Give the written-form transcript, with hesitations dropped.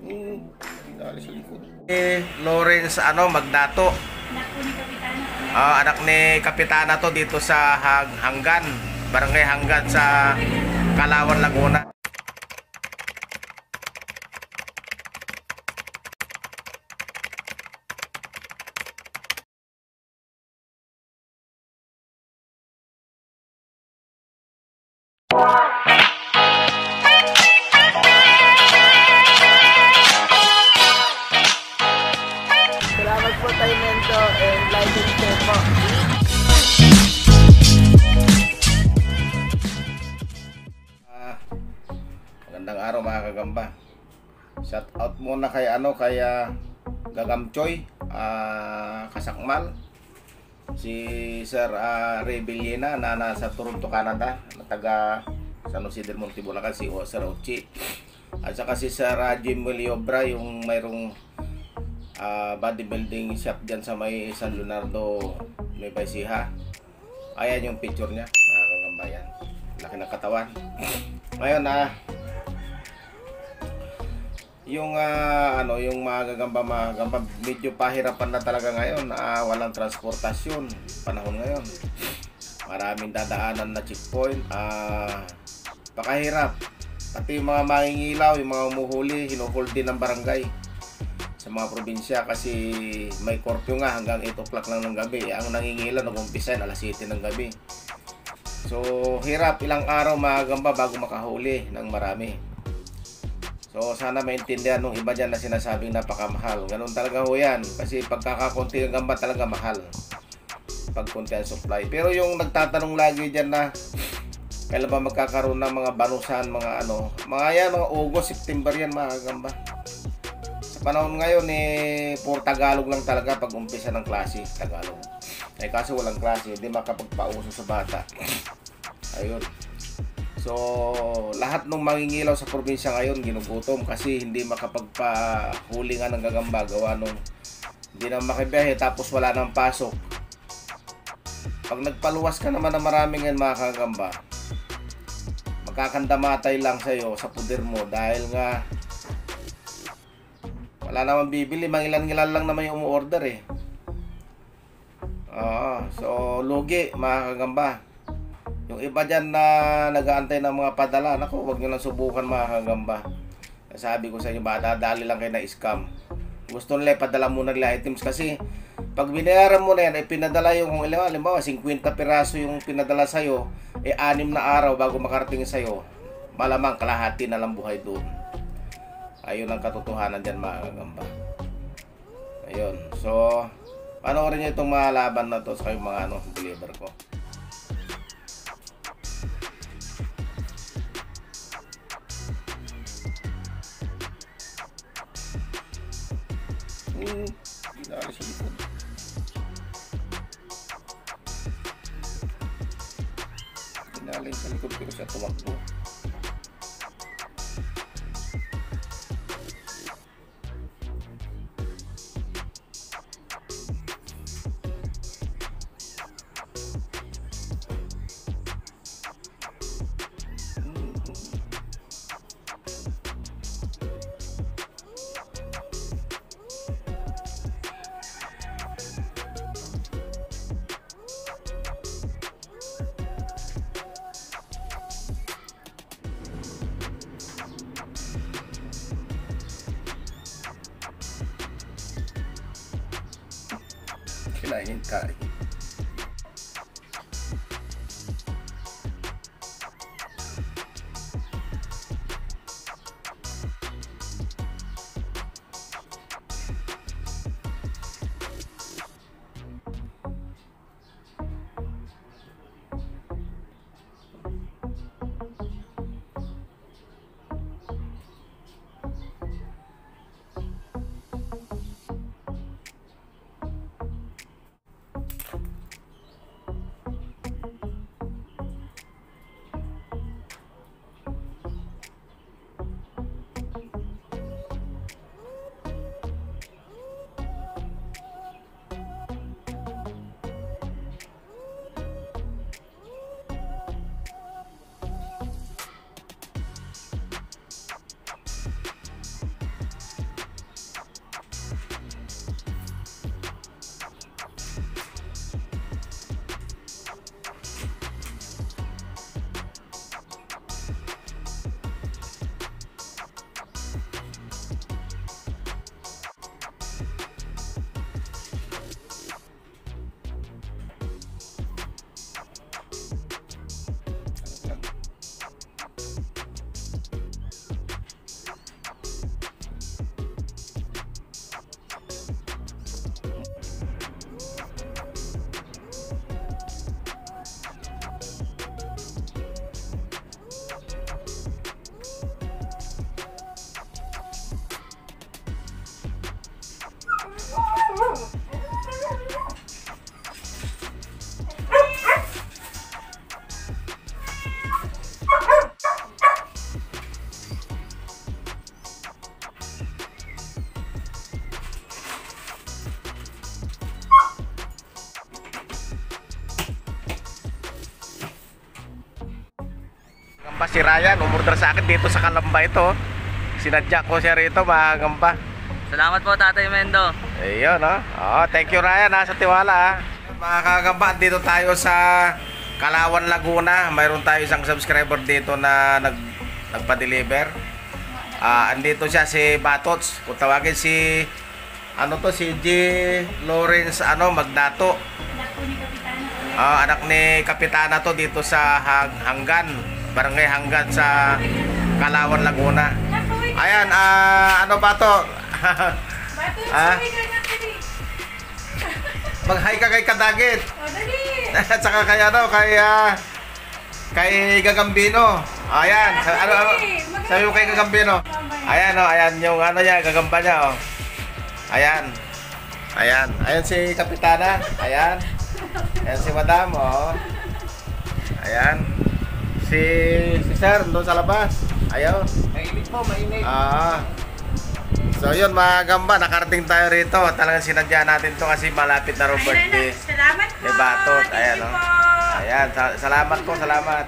Dali sa likod. Lawrence Magdato. Anak ni Kapitana to dito sa Hanggan, Barangay Hanggan sa Kalawan, Laguna. Salamat po tayo Mento and like and share po. Magandang araw mga kagamba. Shout out muna kay Gagamchoy, Kasakmal, si Sir Ray Villena na nasa Toronto, Canada, na taga San Jose del Monte, Bulacan, si Sir Ochi, at saka si Sir Jim Liobra, yung mayroong bodybuilding shop dyan sa may San Leonardo, Nueva Ecija. Ayan yung picture niya, nakakagamba yan, laki ng katawan. Ngayon yung yung mga gagamba medyo pahirapan na talaga ngayon, walang transportasyon panahon ngayon, maraming dadaanan na checkpoint, pakahirap, pati yung mga mangingilaw, yung mga umuhuli, hinuhold din ng barangay sa mga probinsya kasi may curfew nga hanggang 8 o'clock lang ng gabi. Ang nangingilaw nag-umpisa alas 7 ng gabi, so hirap ilang araw mga gamba bago makahuli ng marami. So sana maintindihan nung iba dyan na sinasabing napakamahal. Ganun talaga ho yan. Kasi pagkakakunti ng gamba talaga mahal pag kunti ang supply. Pero yung nagtatanong lagi dyan na kailan ba magkakaroon ng mga banusan, mga mga August, September yan mga gamba. Sa panahon ngayon puro Tagalog lang talaga pag umpisa ng klase, Tagalog. Kaso walang klase, hindi makapagpauso sa bata. Ayun. So, lahat ng mangingilaw sa probinsya ngayon ginugutom kasi hindi makapagpahuli nga ng gagamba gawa nung hindi na makibiyahe tapos wala nang pasok. Pag nagpaluwas ka naman na maraming yan mga kagamba, magkakandamatay lang sa'yo sa puder mo dahil nga wala naman bibili, mangilan-ngilan lang naman yung umu-order so lugi mga kagamba. Yung iba dyan na nag-aantay ng mga padala, naku, huwag nyo lang subukan mga kagamba. Sabi ko sa inyo, dali lang kayo na scam. Gusto nila ipadala muna nila items kasi pag binayaran mo na yan, pinadala yung, halimbawa 50 piraso yung pinadala sa'yo, 6 na araw bago makarating sa'yo, malamang kalahati na lang buhay doon. Ayun ang katotohanan dyan mga kagamba. Ayun, so panoorin nyo itong mga laban na to sa kayong mga deliver ko. Dali sa likod. Dali sa likod pero siya tumakbo. Kinain tayo. si Ryan, umorder sa akin dito sa Calamba ito. Sinadya ko siya rito mga gamba. Salamat po Tatay Mendo. Ayun, no? Oh, thank you Ryan sa tiwala. Mga kagamba, dito tayo sa Kalawan, Laguna. Mayroon tayo isang subscriber dito na nagpa-deliver. Andito siya si Batots. Kung tawagin si si G. Lawrence Magnato. Anak ni Kapitana to dito sa Hanggan, Barangay Hanggan sa Kalawan, Laguna. Ayan, ano ba to? Mag-hi ka kay Kadagit. At saka kay Gagambino. Ayan, sabi mo kay Gagambino. Ayan, ayan yung niya, gagamba niya, Ayan. Ayan si Kapitana. Ayan si Madam, Ayan. Si Sir doon sa labas. Ayaw. Mainit po, mainit. So yun mga gamba, nakarating tayo rito. Talagang sinadya natin to kasi malapit na birthday. Salamat po. Kay Batot. Ayan, Thank you po. Ayan, salamat po, salamat.